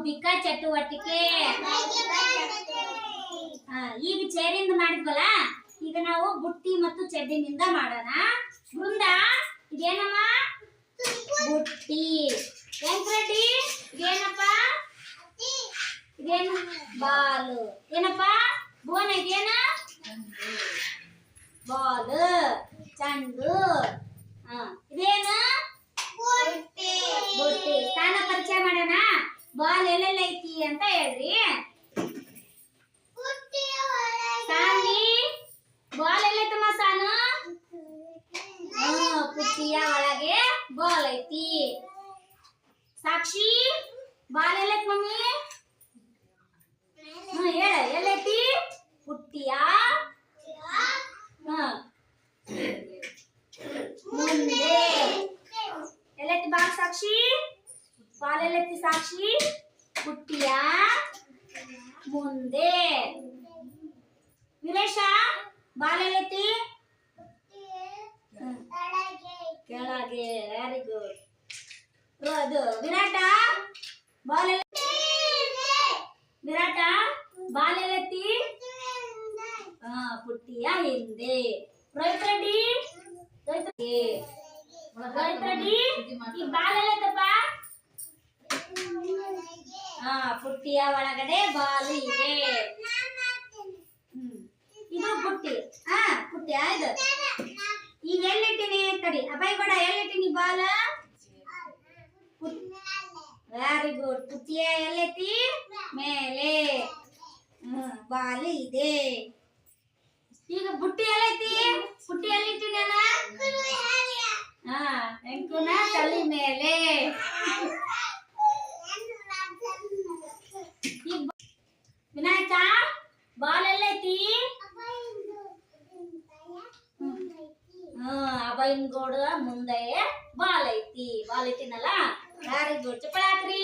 ಬೌದ್ಧಿಕ ಚಟುವಟಿಕೆ. ಈಗ ಚೇರಿಂದ ಮಾಡಿದ್ವಲ್ಲ, ಈಗ ನಾವು ಬುಟ್ಟಿ ಮತ್ತು ಚೆಡ್ಡಿನಿಂದ ಮಾಡೋಣ. ಬೃಂದ, ಇದೇನಮ್ಮ? ಬುಟ್ಟಿ. ವೆಂಕಟರೆಡ್ಡಿ, ಇದೇನಪ್ಪ? ಇದೇನು? ಬಾಲು. ಏನಪ್ಪ? ಭುವನ, ಇದೇನ? ಬಾಲು. ಚಂಡು. ಇದೇನು? ಬುಟ್ಟಿ. ಬುಟ್ಟಿ. ಸ್ಥಾನ ಪರಿಚಯ ಮಾಡೋಣ. ಬಾಲ್ ಎಲ್ಲೆಲ್ಲ ಐತಿ ಅಂತ ಹೇಳ್ರಿ. ಸಾನ್ವಿ, ಬಾಲ್ ಎಲ್ಲೈತಮ್ಮ? ಸಾನು, ಪುಟ್ಟಿಯ ಒಳಗೆ ಬಾಲ್ ಐತಿ. ಸಾಕ್ಷಿ, ಬಾಲ್ ಎಲ್ಲೈತಿ ಮಮ್ಮಿ? ಹೇಳ, ಎಲ್ಲೈತಿ? ಪುಟ್ಟಿಯ ಮುಂದೆ. ಎಲ್ಲೈತಿ ಬಾಲ್ ಸಾಕ್ಷಿ? ಬಾಲ್ ಎಲ್ಲೈತಿ ಸಾಕ್ಷಿ? ಪುಟ್ಟಿಯ ಮುಂದೆ. ವಿರೇಶ, ಬಾಲ್ ಎಲ್ಲೈತಿ? ಕೆಳಗೆ. Very good. ಅದು ವಿರಾಟ, ಬಾಲ್ ವಿರಾಟ, ಬಾಲ್ ಎಲ್ಲೈತಿ? ಪುಟ್ಟಿಯ ಹಿಂದೆ. ರೋಹಿತ್ ರೆಡ್ಡಿ, ರೋಹಿತ್ ರೆಡ್ಡಿ, ಈ ಬಾಲ್ ಎಲ್ಲೈತಪ್ಪ? ಪುಟ್ಟಿಯ ಒಳಗಡೆ ಬಾಲು ಇದೆ. ಇದು ಪುಟ್ಟಿ. ಪುಟ್ಟಿ ಆಯ್ತು. ಈಗ ಎಲ್ಲಿಟ್ಟಿನಿ? ತಡಿ ಅಭಯ್ ಕೂಡ, ಎಲ್ಲಿಟ್ಟಿನಿ ಬಾಲ? Very good. ಪುಟ್ಟಿಯ ಎಲ್ಲೈತಿ? ಮೇಲೆ. ಬಾಲು ಇದೆ. ಈಗ ಬುಟ್ಟಿ ಎಲ್ಲೈತಿ? ಪುಟ್ಟಿ ಎಲ್ಲಿಟ್ಟಿನಿ? ಎಂಕುನ ತಲೆ ಮೇಲೆ. ವಿನಾಯಕ, ಬಾಲ್ ಎಲ್ಲೈತಿ? ಅಭಯನ್ ಗೋಡ ಮುಂದೆ ಬಾಲ್ ಐತಿ. ಬಾಲ್ ಐತಿನಲ್ಲ. Very good. ಚಪ್ಪಾಳೆ ಹಾಕ್ರಿ.